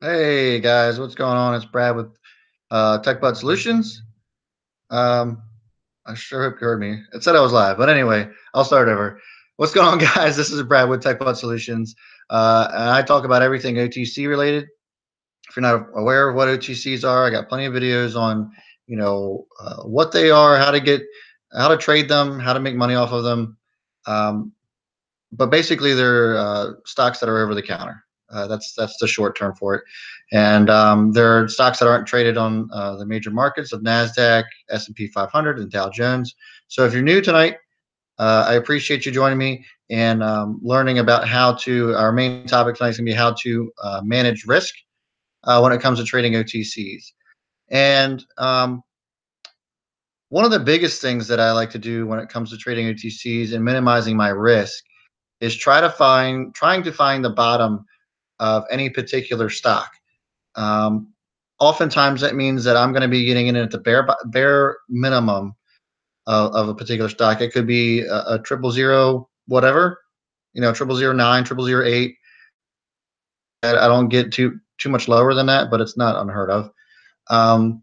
Hey guys, what's going on? It's Brad with Techbuds-Solutions. Um, I sure hope you heard me. It said I was live, but anyway, I'll start over. What's going on, guys? This is Brad with Techbuds-Solutions, and I talk about everything OTC related. If you're not aware of what OTCs are, I got plenty of videos on, what they are, how to trade them, how to make money off of them. Um, but basically they're stocks that are over the counter. That's the short term for it, and they're stocks that aren't traded on the major markets of Nasdaq, S&P 500, and Dow Jones. So if you're new tonight, I appreciate you joining me and learning about how to. Our main topic tonight is going to be how to manage risk when it comes to trading OTCs. And one of the biggest things that I like to do when it comes to trading OTCs and minimizing my risk is trying to find the bottom of any particular stock. Um, Oftentimes that means that I'm going to be getting in at the bare minimum of a particular stock. It could be a triple zero whatever, triple zero nine, triple zero eight. I don't get too much lower than that, but it's not unheard of. Um,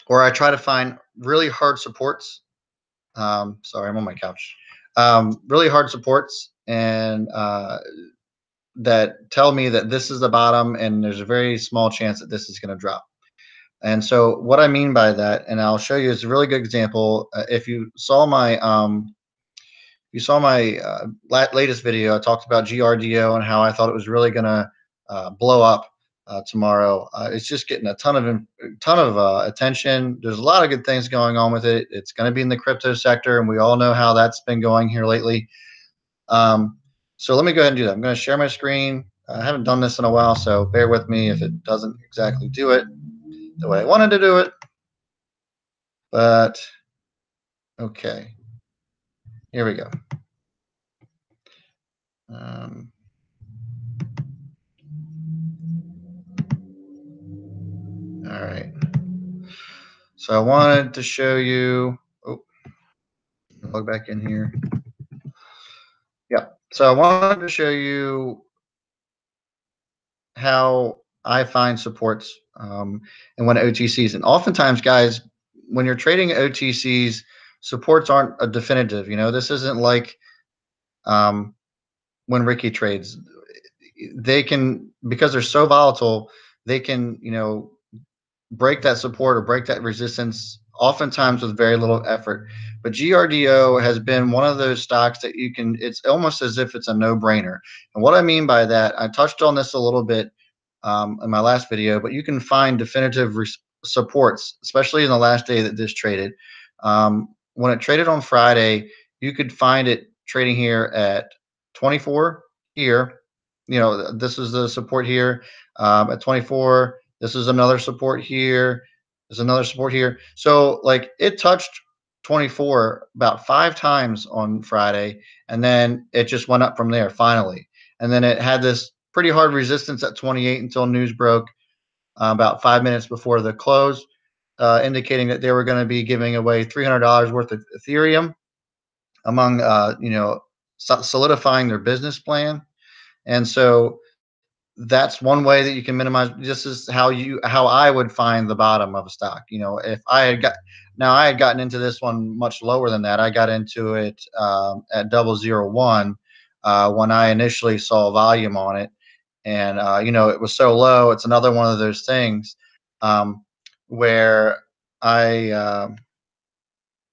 or I try to find really hard supports. Sorry, I'm on my couch. Really hard supports and that tell me that this is the bottom and there's a very small chance that this is going to drop. And so what I mean by that, and I'll show you, is a really good example. If you saw my latest video, I talked about GRDO and how I thought it was really going to blow up tomorrow. It's just getting a ton of attention. There's a lot of good things going on with it. It's going to be in the crypto sector, and we all know how that's been going here lately. Um, so let me go ahead and do that. I'm going to share my screen. I haven't done this in a while, so bear with me if it doesn't exactly do it the way I wanted to do it. But okay, here we go. Um, all right. So I wanted to show you. Oh, log back in here. Yeah. So I wanted to show you how I find supports and when OTCs. And oftentimes, guys, when you're trading OTCs, supports aren't a definitive. This isn't like um, when Ricky trades. They can, because they're so volatile, they can, break that support or break that resistance oftentimes with very little effort. But GRDO has been one of those stocks that it's almost as if it's a no brainer. And what I mean by that, I touched on this a little bit in my last video, but you can find definitive supports, especially in the last day that this traded. When it traded on Friday, you could find it trading here at 24 here. This is the support here at 24. This is another support here. There's another support here. So like it touched 24 about 5 times on Friday, and then it just went up from there finally. And then it had this pretty hard resistance at 28 until news broke about 5 minutes before the close, indicating that they were going to be giving away $300 worth of Ethereum among, solidifying their business plan. And so that's one way that you can minimize. This is how I would find the bottom of a stock. If I had gotten into this one much lower than that. I got into it at 001 when I initially saw volume on it, and it was so low. It's another one of those things where I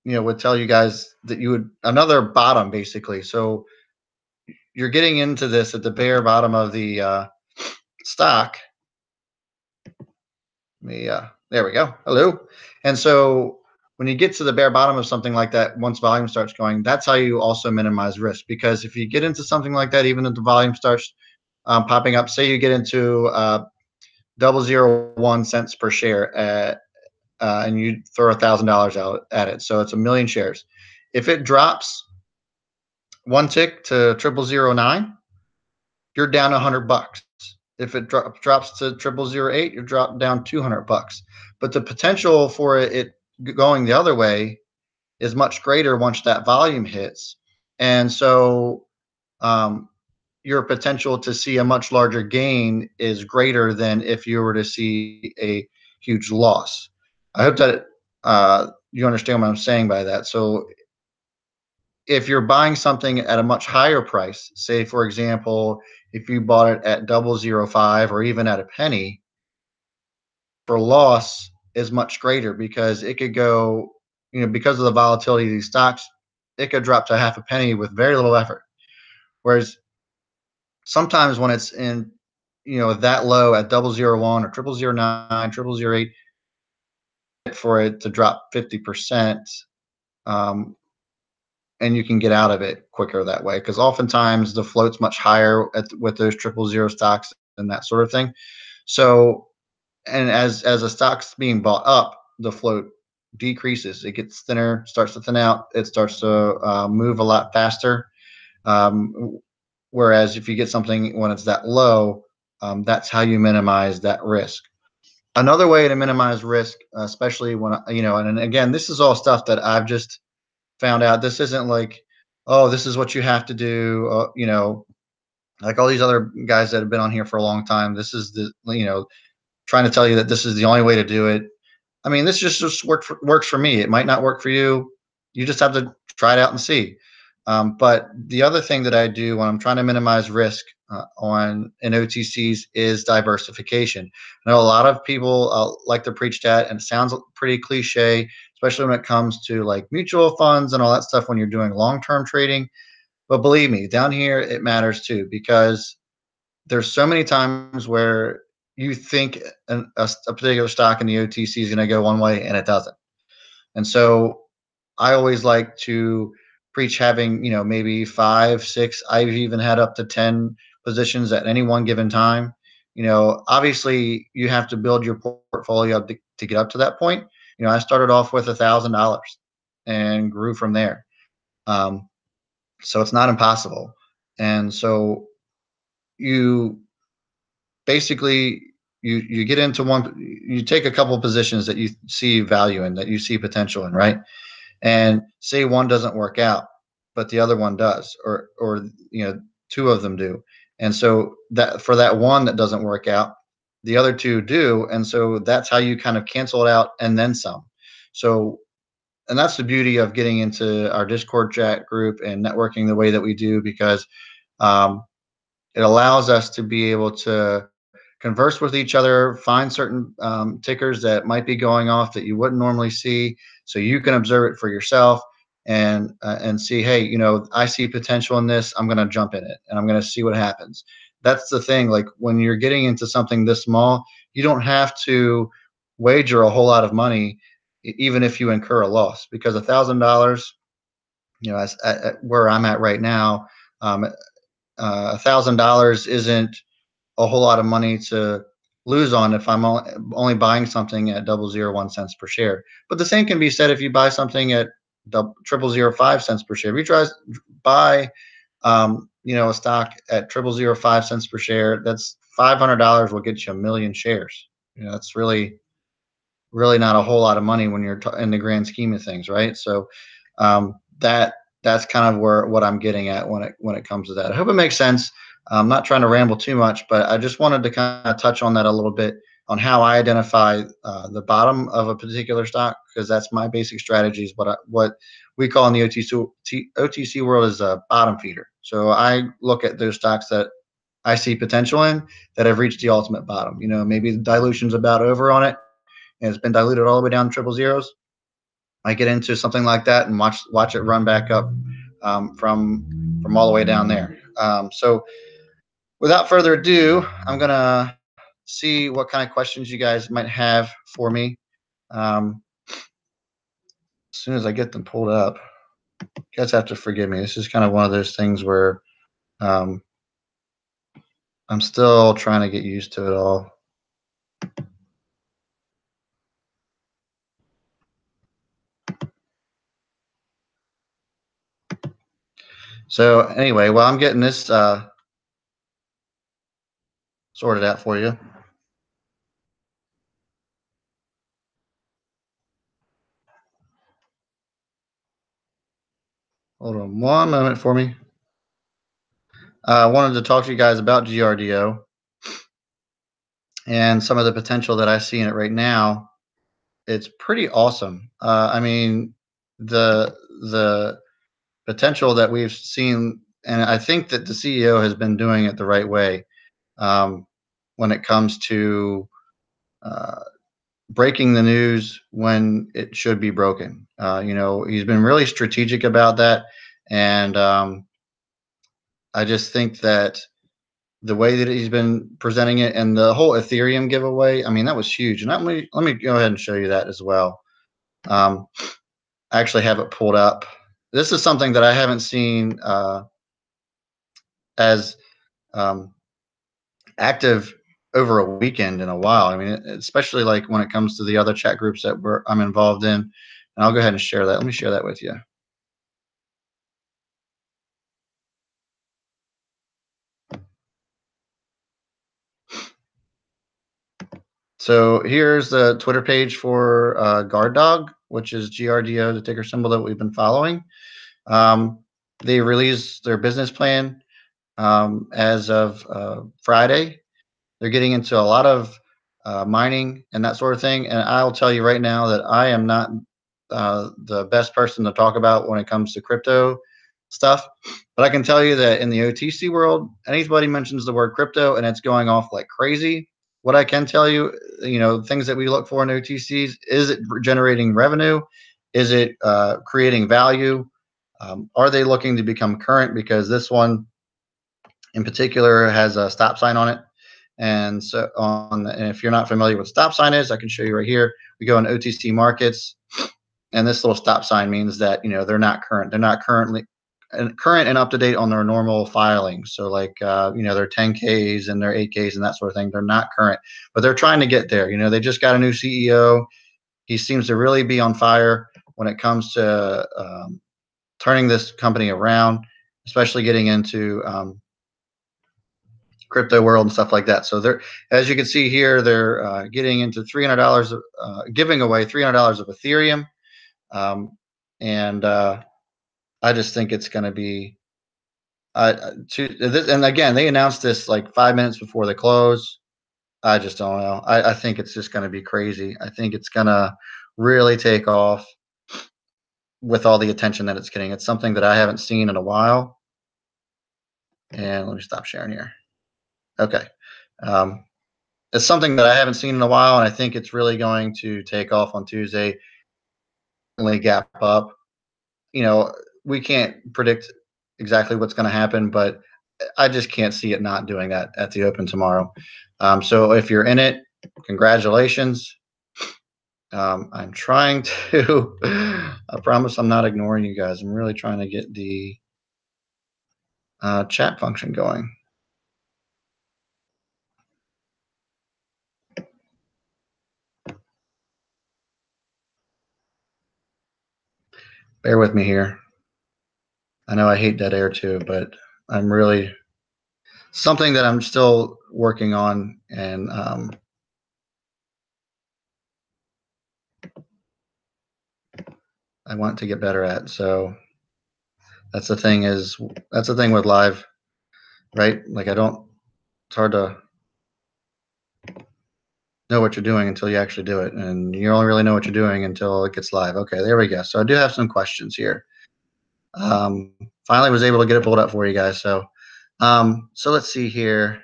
would tell you guys that you would another bottom basically. So you're getting into this at the bare bottom of the stock. There we go. Hello. And so when you get to the bare bottom of something like that, once volume starts going, that's how you also minimize risk. Because if you get into something like that, even if the volume starts popping up, say you get into 0.001 cents per share and you throw $1,000 out at it, so it's 1,000,000 shares. If it drops one tick to 0009, you're down $100. If it drops to 0008, you're dropped down $200. But the potential for it going the other way is much greater once that volume hits. And so your potential to see a much larger gain is greater than if you were to see a huge loss. I hope that you understand what I'm saying by that. So if you're buying something at a much higher price, say for example, if you bought it at 0.005 or even at a penny, for loss is much greater because it could go, because of the volatility of these stocks, it could drop to half a penny with very little effort. Whereas sometimes when it's in, that low at 0.001 or 0.009, 0.008, for it to drop 50%, um, and you can get out of it quicker that way because oftentimes the float's much higher with those 0.000 stocks and that sort of thing. So, and as a stock's being bought up, the float decreases. It gets thinner, starts to thin out. It starts to move a lot faster. Um, Whereas if you get something when it's that low, that's how you minimize that risk. Another way to minimize risk, especially when, and again, this is all stuff that I've just found out. This isn't like, oh, this is what you have to do. Like all these other guys that have been on here for a long time. This is trying to tell you that this is the only way to do it. I mean, this just works for me. It might not work for you. You just have to try it out and see. But the other thing that I do when I'm trying to minimize risk on in OTCs is diversification. I know a lot of people like to preach that, and it sounds pretty cliche, especially when it comes to like mutual funds and all that stuff when you're doing long-term trading. But believe me, down here it matters too because there's so many times where you think a particular stock in the OTC is going to go one way and it doesn't. And so I always like to preach having, maybe five, six, I've even had up to 10 positions at any one given time. Obviously you have to build your portfolio up to get up to that point. I started off with $1,000 and grew from there. Um, so it's not impossible. And so you basically you get into one, you take a couple of positions that you see value in, that you see potential in, right? And say one doesn't work out but the other one does, or two of them do, and so that for that one that doesn't work out, the other two do, and so that's how you kind of cancel it out and then some. So, and that's the beauty of getting into our Discord chat group and networking the way that we do, because um, it allows us to be able to converse with each other, find certain tickers that might be going off that you wouldn't normally see, so you can observe it for yourself and see, hey, I see potential in this. I'm going to jump in it and I'm going to see what happens. That's the thing. Like when you're getting into something this small, you don't have to wager a whole lot of money, even if you incur a loss, because $1,000, at where I'm at right now, $1,000 isn't a whole lot of money to lose on if I'm only buying something at 0.001 cents per share. But the same can be said if you buy something at 0.005 cents per share. If you try buy, a stock at 0.005 cents per share, that's $500 will get you a million shares. That's really not a whole lot of money when you're in the grand scheme of things, right? So that's kind of where what I'm getting at when it comes to that. I hope it makes sense. I'm not trying to ramble too much, but I just wanted to kind of touch on that a little bit on how I identify the bottom of a particular stock, because that's my basic strategies. What we call in the OTC world is a bottom feeder. So I look at those stocks that I see potential in that have reached the ultimate bottom. Maybe the dilution's about over on it and it's been diluted all the way down to triple zeros. I get into something like that and watch it run back up from all the way down there. So without further ado, I'm gonna see what kind of questions you guys might have for me. As soon as I get them pulled up, you guys have to forgive me. This is kind of one of those things where um, I'm still trying to get used to it all. So anyway, while I'm getting this sorted out for you, hold on one moment for me. I wanted to talk to you guys about GRDO and some of the potential that I see in it right now. It's pretty awesome. I mean, the potential that we've seen, and I think that the CEO has been doing it the right way um, when it comes to uh, breaking the news when it should be broken. He's been really strategic about that, and I just think that the way that he's been presenting it and the whole Ethereum giveaway, I mean, that was huge. And let me go ahead and show you that as well. Um, I actually have it pulled up. This is something that I haven't seen as um, active over a weekend in a while. I mean, especially like when it comes to the other chat groups that I'm involved in. And I'll go ahead and share that. Let me share that with you. So here's the Twitter page for Guard Dog, which is GRDO, the ticker symbol that we've been following. Um, they released their business plan as of Friday. They're getting into a lot of mining and that sort of thing. And I'll tell you right now that I am not the best person to talk about when it comes to crypto stuff. But I can tell you that in the OTC world, anybody mentions the word crypto and it's going off like crazy. What I can tell you, things that we look for in OTCs, is it generating revenue? Is it creating value? Are they looking to become current? Because this one in particular has a stop sign on it. And so and if you're not familiar with stop sign is, I can show you right here. We go in OTC markets, and this little stop sign means that they're not current. They're not current and up to date on their normal filings. So like their 10Ks and their 8Ks and that sort of thing. They're not current, but they're trying to get there. They just got a new CEO. He seems to really be on fire when it comes to turning this company around, especially getting into crypto world and stuff like that. So they're, as you can see here, they're getting into $300, giving away $300 of Ethereum, and I just think it's going to be. And again, they announced this like 5 minutes before the close. I just don't know. I think it's just going to be crazy. I think it's going to really take off with all the attention that it's getting. It's something that I haven't seen in a while. And let me stop sharing here. Okay. Um, it's something that I haven't seen in a while, and I think it's really going to take off on Tuesday. Only gap up. We can't predict exactly what's going to happen, but I just can't see it not doing that at the open tomorrow. So if you're in it, congratulations. I'm trying to. I promise I'm not ignoring you guys. I'm really trying to get the chat function going. Bear with me here. I know I hate dead air too, but I'm really something that I'm still working on, and I want to get better at. So that's the thing with live, right? Like it's hard to know what you're doing until you actually do it, and you only really know what you're doing until it gets live. Okay, there we go. So I do have some questions here. Um, Finally was able to get it pulled up for you guys. So let's see here.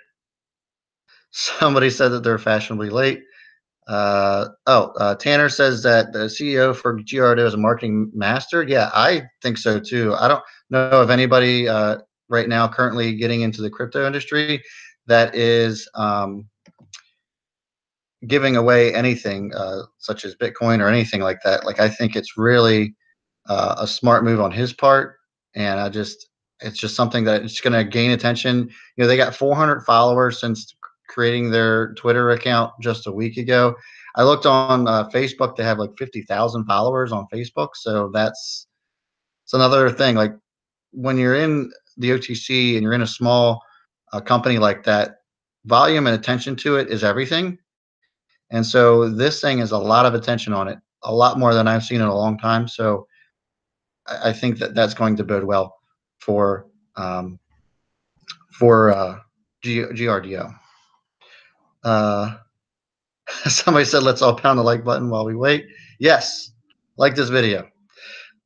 Somebody said that they're fashionably late. Tanner says that the CEO for Giardo is a marketing master. Yeah, I think so too. I don't know of anybody right now currently getting into the crypto industry that is giving away anything such as Bitcoin or anything like that. Like, I think it's really a smart move on his part, and it's just something that it's going to gain attention. They got 400 followers since creating their Twitter account just a week ago. I looked on Facebook; they have like 50,000 followers on Facebook. So it's another thing. Like, when you're in the OTC and you're in a small company like that, volume and attention to it is everything. And so this thing has a lot of attention on it, a lot more than I've seen in a long time. So I think that that's going to bode well for um, for GRDO. Uh, Somebody said, let's all pound the like button while we wait. Yes, like this video.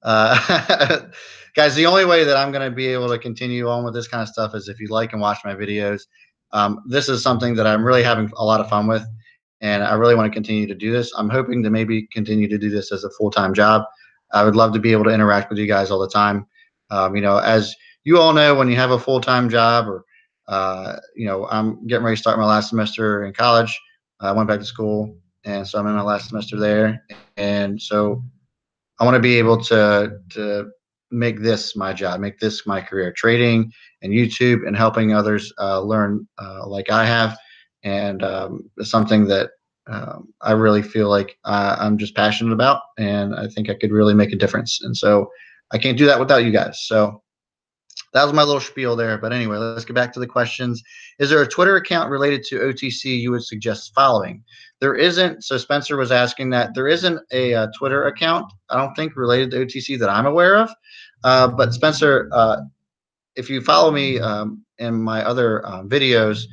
Guys, the only way that I'm going to be able to continue on with this kind of stuff is if you like and watch my videos. This is something that I'm really having a lot of fun with, and I really want to continue to do this. I'm hoping to maybe continue to do this as a full-time job. I would love to be able to interact with you guys all the time. As you all know, when you have a full-time job, or I'm getting ready to start my last semester in college. I went back to school, and so I'm in my last semester there, and so I want to be able to make this my job, make this my career, trading and YouTube and helping others learn like I have, and it's something that I really feel like I'm just passionate about, and I think I could really make a difference. And so I can't do that without you guys. So that was my little spiel there. But anyway, let's get back to the questions. Is there a Twitter account related to OTC you would suggest following? There isn't. So Spencer was asking that. There isn't a Twitter account, I don't think, related to OTC that I'm aware of. But Spencer, if you follow me in my other videos,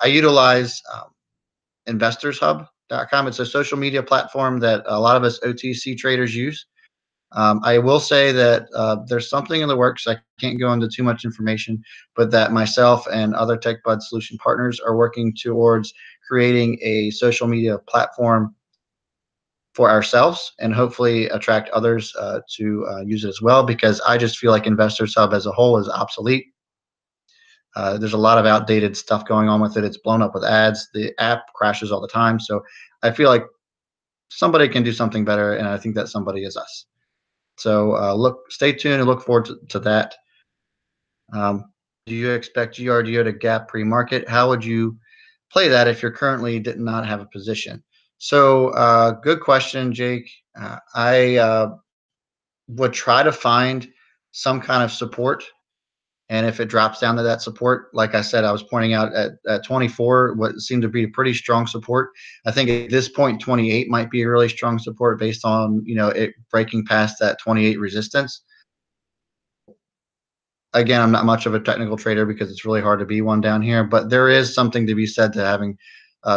I utilize investorshub.com. It's a social media platform that a lot of us OTC traders use. I will say that there's something in the works. I can't go into too much information, but that myself and other Techbuds-Solution partners are working towards creating a social media platform for ourselves and hopefully attract others to use it as well, because I just feel like Investors Hub as a whole is obsolete. There's a lot of outdated stuff going on with it. It's blown up with ads. The app crashes all the time. So I feel like somebody can do something better, and I think that somebody is us. So stay tuned and look forward to that. Do you expect GRDO to gap pre-market? How would you play that if you're currently did not have a position? So good question, Jake. I would try to find some kind of support. And if it drops down to that support, like I said, I was pointing out at 24, what seemed to be a pretty strong support. I think at this point, 28 might be a really strong support based on, it breaking past that 28 resistance. Again, I'm not much of a technical trader because it's really hard to be one down here, but there is something to be said to having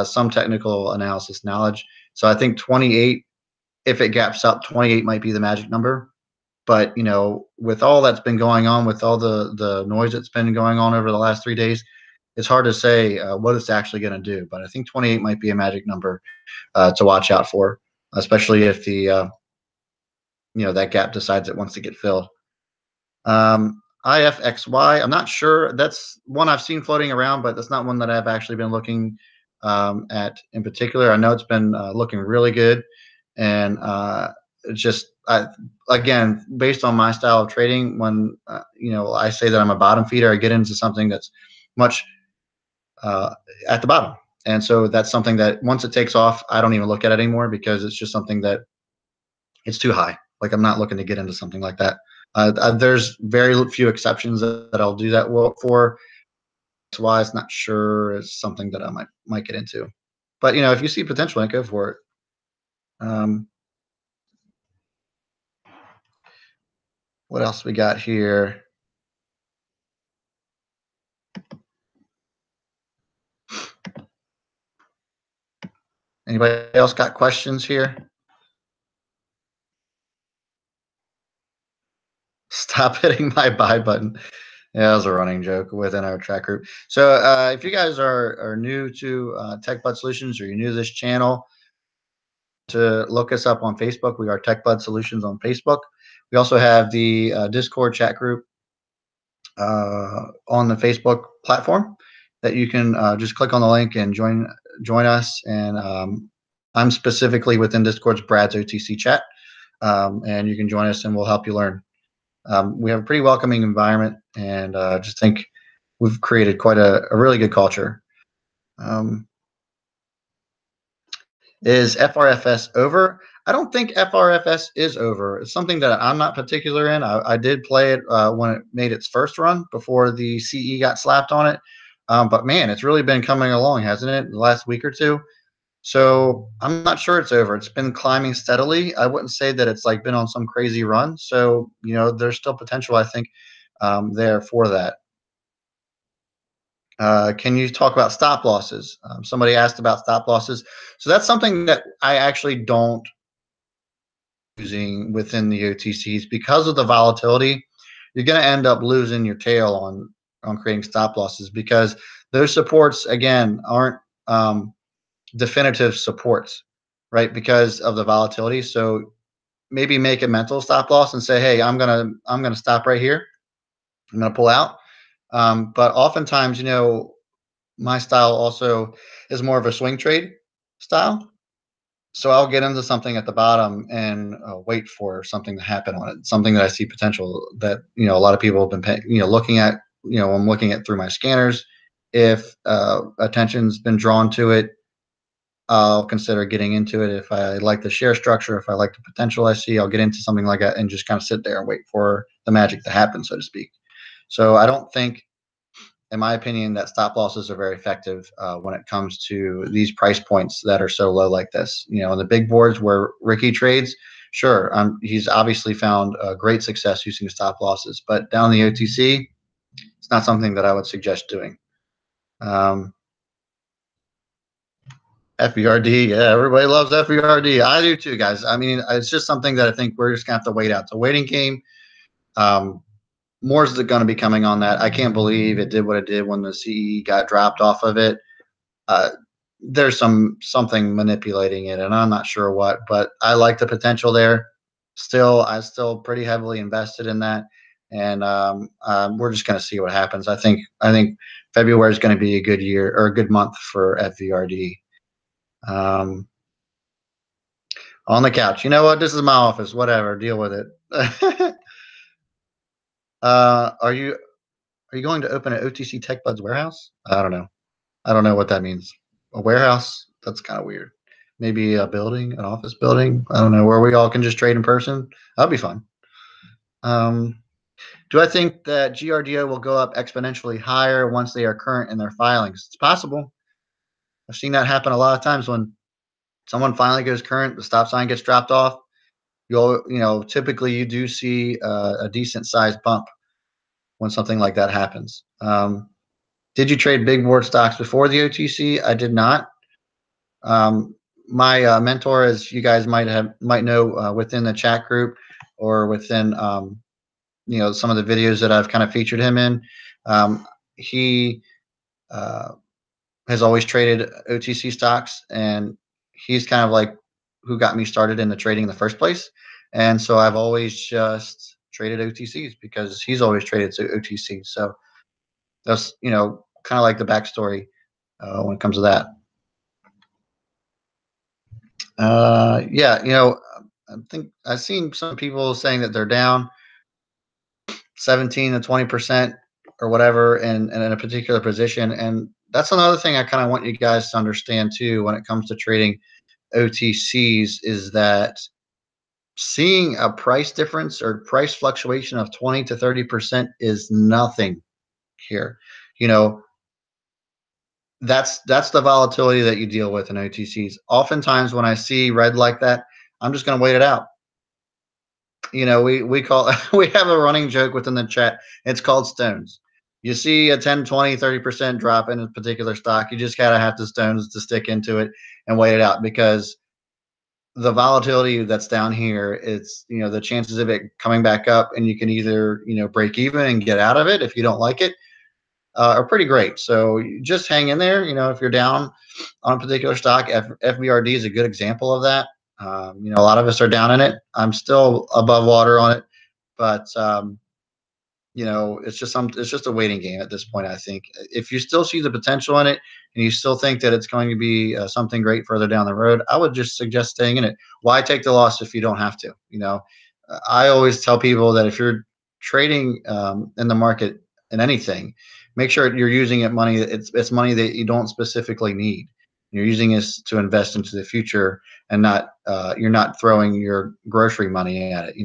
some technical analysis knowledge. So I think 28, if it gaps up, 28 might be the magic number. But with all that's been going on, with all the noise that's been going on over the last 3 days, it's hard to say what it's actually going to do. But I think 28 might be a magic number to watch out for, especially if the that gap decides it wants to get filled. IFXY, I'm not sure. That's one I've seen floating around, but that's not one that I've actually been looking at in particular. I know it's been looking really good, and it's just again, based on my style of trading, when I say that I'm a bottom feeder, I get into something that's much at the bottom, and so that's something that once it takes off, I don't even look at it anymore because it's just something that it's too high. Like I'm not looking to get into something like that. There's very few exceptions that I'll do that for. That's why it's not sure it's something that I might get into. But if you see potential, go for it. What else we got here? Anybody else got questions here? Stop hitting my buy button. Yeah, that was a running joke within our chat group. So if you guys are new to Techbuds-Solutions, or you're new to this channel, to look us up on Facebook. We are Techbuds-Solutions on Facebook. We also have the Discord chat group on the Facebook platform that you can just click on the link and join us. And I'm specifically within Discord's Brad's OTC chat, and you can join us and we'll help you learn. We have a pretty welcoming environment, and just think we've created quite a really good culture. Is FRFS over? I don't think FRFS is over. It's something that I'm not particular in. I did play it when it made its first run before the CE got slapped on it. But man, it's really been coming along, hasn't it, the last week or two? So I'm not sure it's over. It's been climbing steadily. I wouldn't say that it's like been on some crazy run. So, there's still potential, I think, there for that. Can you talk about stop losses? Somebody asked about stop losses. So that's something that I actually don't using within the OTCs because of the volatility. You're going to end up losing your tail on creating stop losses because those supports again aren't um, definitive supports, right? Because of the volatility. So maybe make a mental stop loss and say, hey, I'm gonna stop right here. I'm gonna pull out. But oftentimes, my style also is more of a swing trade style. So I'll get into something at the bottom and wait for something to happen on it, something that I see potential that a lot of people have been looking at. I'm looking at through my scanners. If attention's been drawn to it, I'll consider getting into it. If I like the share structure, if I like the potential I see, I'll get into something like that and just kind of sit there and wait for the magic to happen, so to speak. So I don't think, in my opinion, that stop losses are very effective when it comes to these price points that are so low like this. In the big boards where Ricky trades, sure, he's obviously found great success using stop losses, but down the OTC, it's not something that I would suggest doing. Um, FERD, yeah, everybody loves FERD. I do too, guys. I mean, it's just something that I think we're just gonna have to wait out. It's a waiting game. Um, More is going to be coming on that. I can't believe it did what it did when the CE got dropped off of it. Uh, there's something manipulating it, and I'm not sure what, but I like the potential there. I'm still pretty heavily invested in that, and we're just going to see what happens. I think February is going to be a good year or a good month for FVRD. Um, on the couch. You know what? This is my office. Whatever. Deal with it. Are you going to open an OTC Tech Buds warehouse? I don't know. I don't know what that means. A warehouse? That's kind of weird. Maybe a building, an office building. I don't know, where we all can just trade in person. That'd be fun. Um, do I think that GRDO will go up exponentially higher once they are current in their filings? It's possible. I've seen that happen a lot of times when someone finally goes current, the stop sign gets dropped off. Typically you do see a decent sized bump when something like that happens. Did you trade big board stocks before the OTC? I did not. My mentor, as you guys might know, within the chat group or within some of the videos that I've kind of featured him in, he uh, has always traded OTC stocks, and he's kind of like who got me started in the trading in the first place. And so I've always just traded OTCs because he's always traded OTCs. So that's kind of like the backstory when it comes to that. Yeah, I think I've seen some people saying that they're down 17 to 20% or whatever in a particular position. And that's another thing I kind of want you guys to understand too when it comes to trading OTCs is that seeing a price difference or price fluctuation of 20 to 30% is nothing here. You know, that's the volatility that you deal with in OTCs. Oftentimes when I see red like that, I'm just going to wait it out. We call we have a running joke within the chat. It's called stones. You see a 10, 20, 30% drop in a particular stock, you just gotta have the stones to stick into it and wait it out because the volatility that's down here, it's the chances of it coming back up and you can either break even and get out of it if you don't like it are pretty great. So just hang in there. If you're down on a particular stock, FBRD is a good example of that. A lot of us are down in it. I'm still above water on it, but it's just a waiting game at this point. I think if you still see the potential in it and you still think that it's going to be something great further down the road, I would just suggest staying in it. Why take the loss if you don't have to? I always tell people that if you're trading in the market in anything, make sure you're using it money. It's money that you don't specifically need. You're using it to invest into the future, and not you're not throwing your grocery money at it.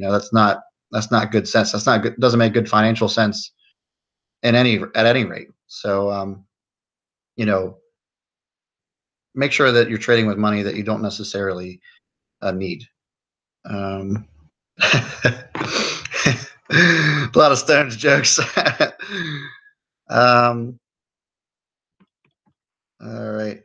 That's not good sense. That's not good. Doesn't make good financial sense at any rate. So you know, make sure that you're trading with money that you don't necessarily need. Um, a lot of Stones jokes. um, All right.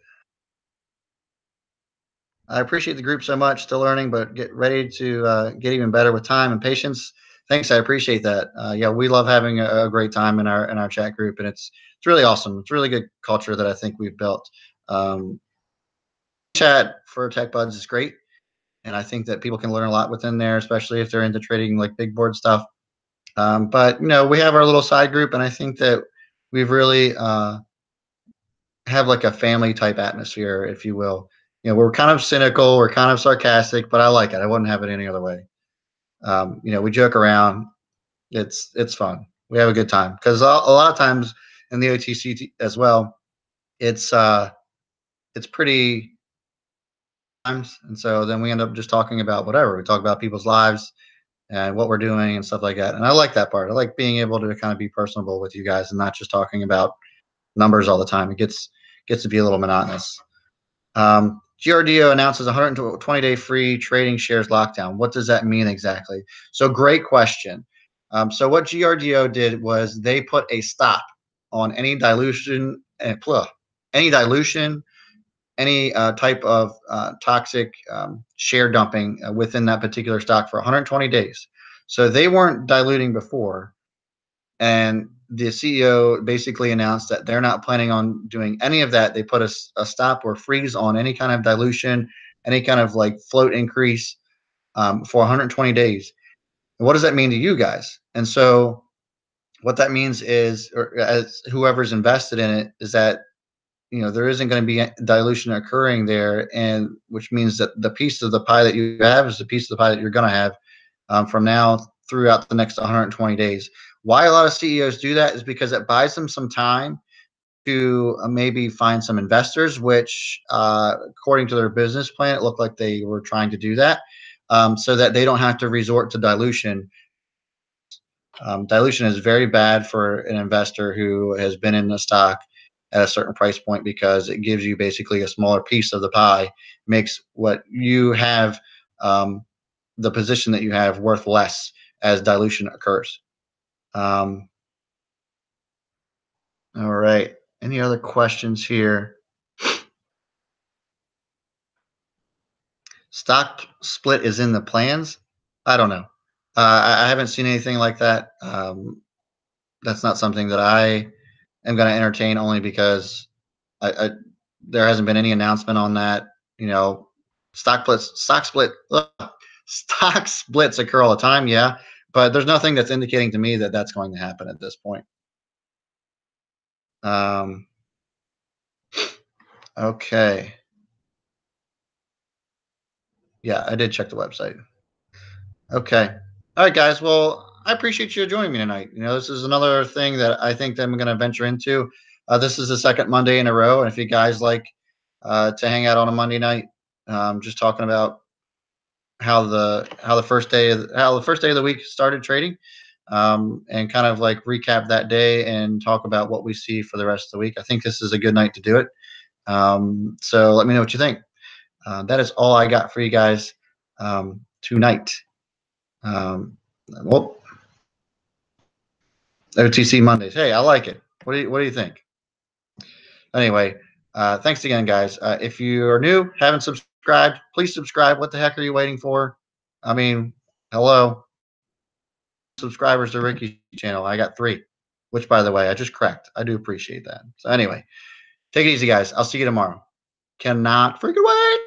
I appreciate the group so much. Still learning, but get ready to get even better with time and patience. Thanks, I appreciate that. Yeah, we love having a great time in our chat group, and it's really awesome. It's really good culture that I think we've built. Um, Chat for Tech Buds is great, and I think that people can learn a lot within there, especially if they're into trading like big board stuff. But we have our little side group, and I think that we've really have like a family type atmosphere, if you will. We're kind of cynical, we're kind of sarcastic, but I like it. I wouldn't have it any other way. We joke around. It's fun. We have a good time because a lot of times in the OTC as well, it's pretty times, and so then we end up just talking about whatever. We talk about people's lives and what we're doing and stuff like that. And I like that part. I like being able to kind of be personable with you guys and not just talking about numbers all the time. It gets to be a little monotonous. GRDO announces 120-day free trading shares lockdown. What does that mean exactly? So great question. So what GRDO did was they put a stop on any dilution, any dilution, any type of toxic share dumping within that particular stock for 120 days. So they weren't diluting before, and the CEO basically announced that they're not planning on doing any of that. They put a stop or freeze on any kind of dilution, any kind of like float increase for 120 days. And what does that mean to you guys? And so what that means is, or as whoever's invested in it, is that there isn't going to be dilution occurring there, and which means that the piece of the pie that you have is the piece of the pie that you're going to have from now throughout the next 120 days. Why a lot of CEOs do that is because it buys them some time to maybe find some investors, which, according to their business plan, it looked like they were trying to do that, so that they don't have to resort to dilution. Dilution is very bad for an investor who has been in the stock at a certain price point because it gives you basically a smaller piece of the pie, makes what you have, the position that you have, worth less as dilution occurs. Um, all right. Any other questions here? Stock split is in the plans. I don't know. I haven't seen anything like that. That's not something that I am going to entertain, only because I there hasn't been any announcement on that. You know, stock split, stock splits occur all the time. Yeah, but there's nothing that's indicating to me that that's going to happen at this point. Um, okay. Yeah, I did check the website. Okay. All right, guys. Well, I appreciate you joining me tonight. This is another thing that I think that I'm going to venture into. This is the second Monday in a row, and if you guys like to hang out on a Monday night, just talking about how the first day of the week started trading, and kind of like recap that day and talk about what we see for the rest of the week. I think this is a good night to do it. So let me know what you think. That is all I got for you guys tonight. Um, well, OTC Mondays. Hey, I like it. What do you think? Anyway, thanks again, guys. If you are new, haven't subscribed, please subscribe. What the heck are you waiting for? I mean, hello, subscribers to Ricky's channel. I got 3, which, by the way, I just cracked. I do appreciate that. So anyway, take it easy, guys. I'll see you tomorrow. Cannot freaking wait.